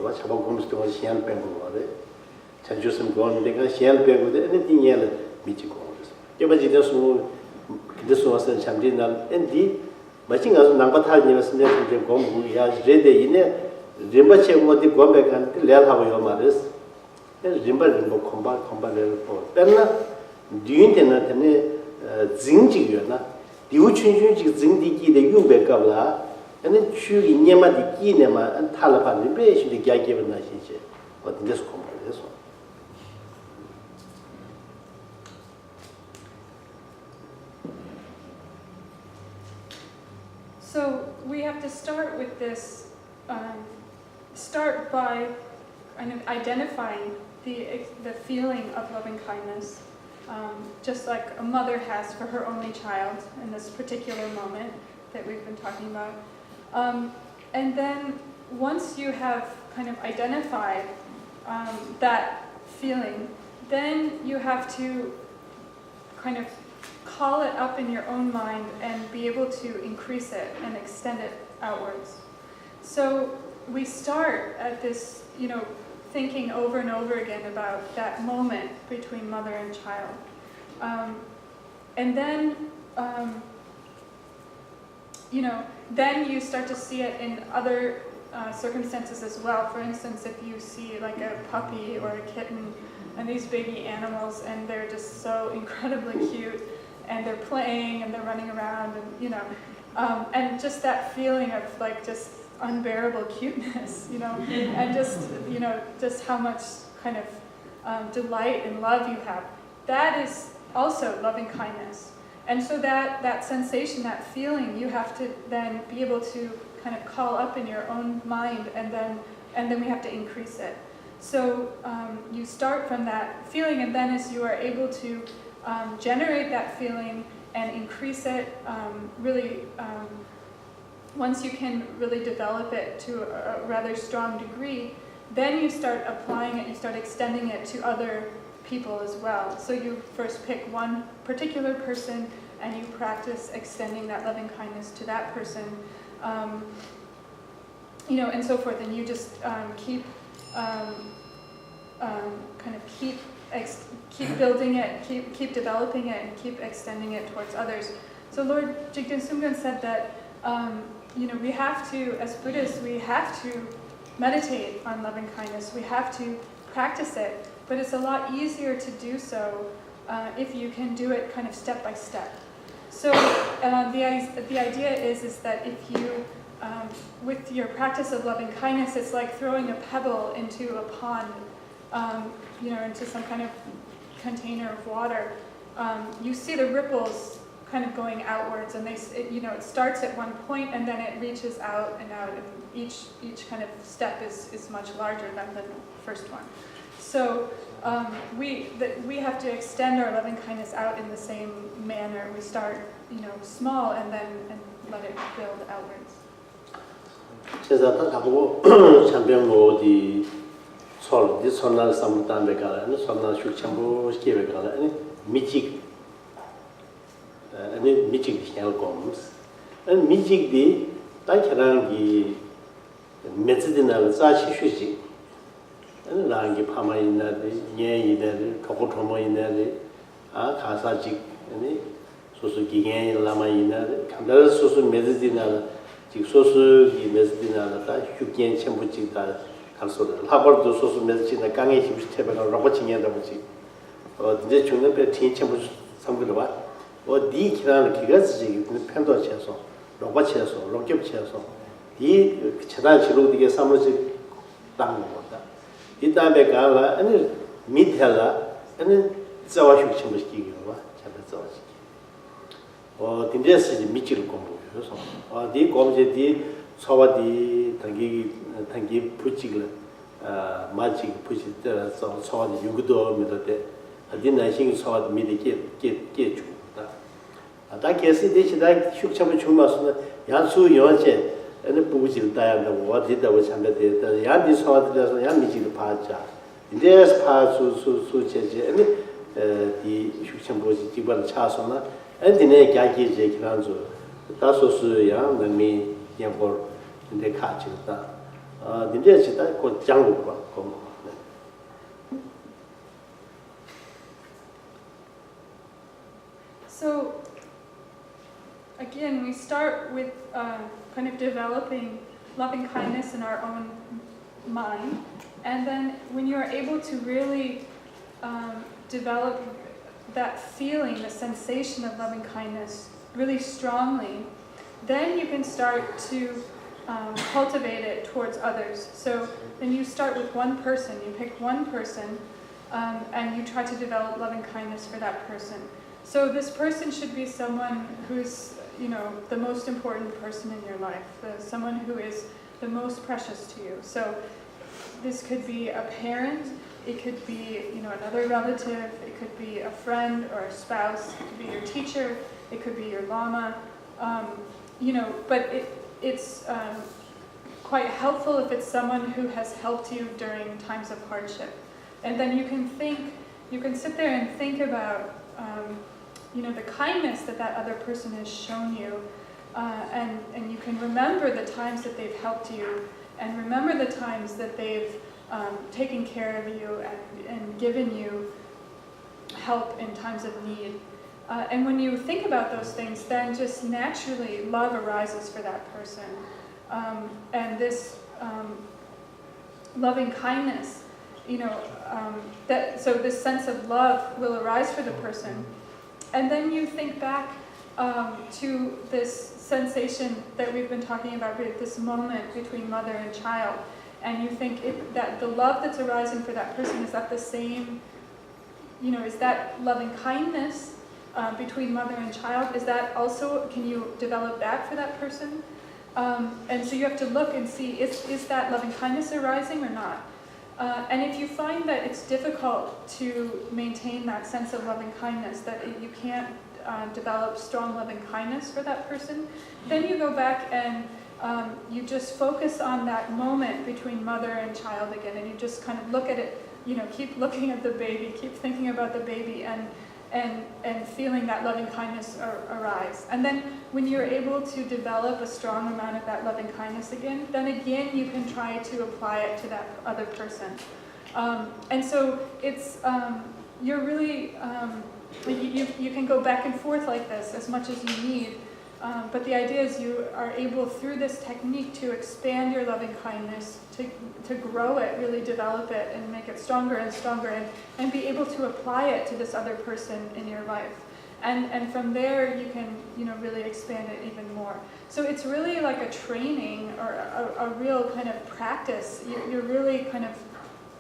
봐. 잡아 보면서 또 시간 빼고 거래. 자주 좀 그런 데가 시간 빼고 anything else 미치고. 개발지대서 그래서 와서 잠진날 엔디 마치 가서 남바탈 니었는데 이제 공부야 제대 이내 림바체 어디 공백한 레알하고 요 말이스. 림바 콤바를 보. 때나 뒤인데는 징지요나 디우춘춘지 징디기의 용백가라 아니 추기 녀마디 끼네마 탈라파니 베시디 갸게브나 시제 어딘데서 공부해서 So we have to start with this, start by kind of identifying the feeling of loving kindness, just like a mother has for her only child in this particular moment that we've been talking about. And then once you have kind of identified that feeling, then you have to kind of call it up in your own mind and be able to increase it and extend it outwards. So we start at this, thinking over and over again about that moment between mother and child. And then, then you start to see it in other circumstances as well. For instance, if you see like a puppy or a kitten and these baby animals and they're just so incredibly cute, and they're playing and they're running around and and just that feeling of like just unbearable cuteness, and just how much kind of delight and love you have. That is also loving kindness. And so that sensation, that feeling, you have to then be able to kind of call up in your own mind, and then we have to increase it. So you start from that feeling, and then as you are able to generate that feeling and increase it, once you can really develop it to a rather strong degree, then you start applying it, you start extending it to other people as well. So you first pick one particular person and you practice extending that loving kindness to that person, and so forth. And you just keep building it, keep developing it, and keep extending it towards others. So Lord Jigten Sumgön said that we have to, as Buddhists, we have to meditate on loving kindness. We have to practice it, but it's a lot easier to do so if you can do it kind of step by step. So the idea is that if you, with your practice of loving kindness, it's like throwing a pebble into a pond, into some kind of container of water. You see the ripples kind of going outwards, and it starts at one point and then it reaches out and out, and each kind of step is much larger than the first one. So we have to extend our loving kindness out in the same manner. We start small and let it build outwards. 제가 가고 참변 어디 이 손날 삼담에 가라는 손날 숙참부 시키에 가라는 미직 아니 미직 헬콤스 안 미직디 딱이랑기 메즈디날 자치슈지 안 랑기 파마이나데 녜이데 토고토모이나데 아 가사직 아니 소수 기겐 라마이나데 간달 소수 메즈디날 직 소수 기 메즈디날다 휴겐 첨부직다 갈소를 하버도 소수 메시지나 강의 힘시 태배가 로봇칭이다 보지 이제 중간에 팀첨부 삼그려 봐 어디 기라는 기가지 편도 쳐서 로봇 쳐서 로켓 쳐서 이 차단 지로디게 삼으지 땅 거다 이 다음에 가라 아니 밑에라 아니 자와 휴침을 시키기로 봐 차단 자와 딘데스 미치를 공부해서 어디 공제디 소와디 당기 부치글 마치 부치 때라서 소와디 유구도 믿었대 어디나신 소와디 믿게 주다 아다 계시 대시다 숙참을 주마서는 야수 연체 어느 부부질 다야도 어디다 참배대 야디 소와디라서 야 미지를 파자 인데스 파수 제제 아니 이 숙참 보지 기반 차서나 엔디네 가게제 기란조 다소스 야 남미 양보 근데 같이다 닌데치다 고 장고 봐. So again, we start with kind of developing loving kindness in our own mind, and then when you are able to really develop that feeling, the sensation of loving kindness really strongly, then you can start to cultivate it towards others. So then you start with one person, you pick one person, and you try to develop loving kindness for that person. So this person should be someone who's, the most important person in your life, someone who is the most precious to you. So this could be a parent, it could be, another relative, it could be a friend or a spouse, it could be your teacher, it could be your lama, but it's quite helpful if it's someone who has helped you during times of hardship. And then you can sit there and think about, the kindness that other person has shown you, and you can remember the times that they've helped you, and remember the times that they've taken care of you and given you help in times of need. And when you think about those things, then just naturally love arises for that person. And this loving kindness, so this sense of love will arise for the person. And then you think back to this sensation that we've been talking about, this moment between mother and child. And you think that the love that's arising for that person, is that the same, is that loving kindness between mother and child? Is that also, can you develop that for that person? And so you have to look and see, is that loving kindness arising or not? And if you find that it's difficult to maintain that sense of loving kindness, that you can't develop strong loving kindness for that person, then you go back and you just focus on that moment between mother and child again, and you just kind of look at it, keep looking at the baby, keep thinking about the baby, and feeling that loving kindness arise. And then when you're able to develop a strong amount of that loving kindness again, then again you can try to apply it to that other person. And so it's, you're really, you can go back and forth like this as much as you need. But the idea is you are able, through this technique, to expand your loving kindness, to grow it, really develop it, and make it stronger and stronger, and be able to apply it to this other person in your life. And from there, you can, really expand it even more. So it's really like a training, or a real kind of practice. You're really kind of,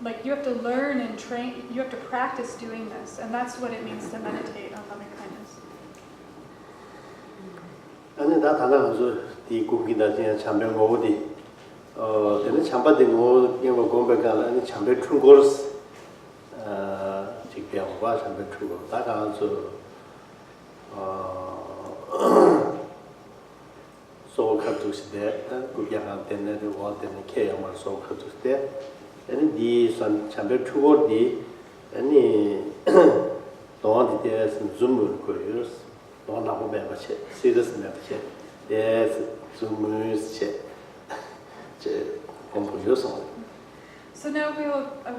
like, you have to learn and train, you have to practice doing this. And that's what it means to meditate on loving kindness. 아니 나 달라서 이 국기다 그냥 참배 먹어디 되는 참바된 거 이거 공부가 아니 참배 충고스 직배와 참배 충고 다가서 소카투스데 국야가 되는 거 되는 케야만 소카투스데 아니 디 참배 충고디 아니 도한테 줌을 거예요. So now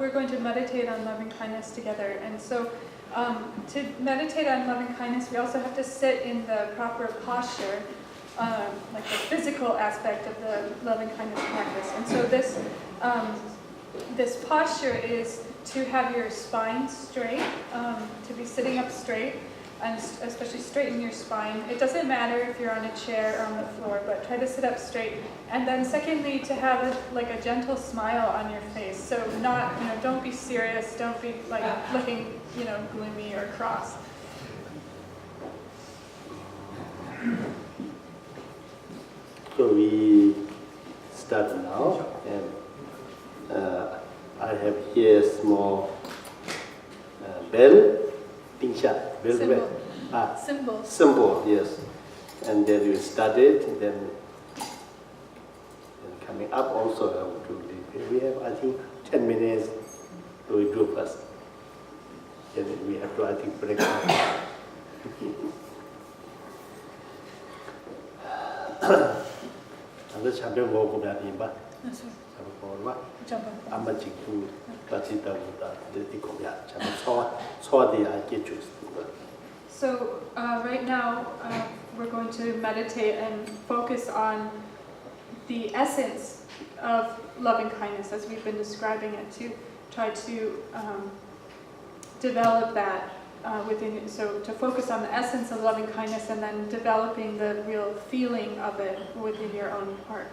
we're going to meditate on loving kindness together. And so to meditate on loving kindness, we also have to sit in the proper posture, like the physical aspect of the loving kindness practice. And so this posture is to have your spine straight, to be sitting up straight, and especially straighten your spine. It doesn't matter if you're on a chair or on the floor, but try to sit up straight. And then secondly, to have a gentle smile on your face. So not, don't be serious, don't be like looking, gloomy or cross. So we start now, and I have here a small bell. Symbol, yes. And then we started, and then coming up also, we have, I think, 10 minutes to do first. And then we have to, I think, break up. I'm just having more about That's right. 잡아보라. Jump on. 아마 지금 같이 다보다 이렇게 거야. 잡아 소화돼야 알게 주스. So right now we're going to meditate and focus on the essence of loving kindness as we've been describing it, to try to develop that within you. So to focus on the essence of loving kindness and then developing the real feeling of it within your own heart.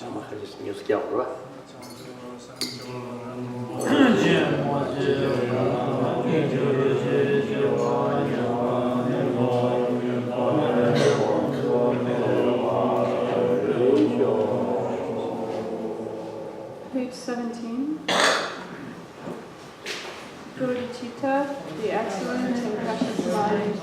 아마 하겠습니다. 여섯 개 하고 봐. Page 17. Bodhicitta, the excellent and precious light.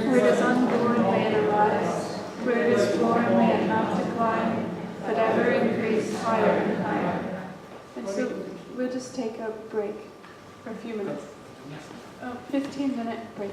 Where it is unborn, may it arise. Where it is born, may it not decline, but ever increase higher and higher. And so we'll just take a break for a few minutes. 15-minute break.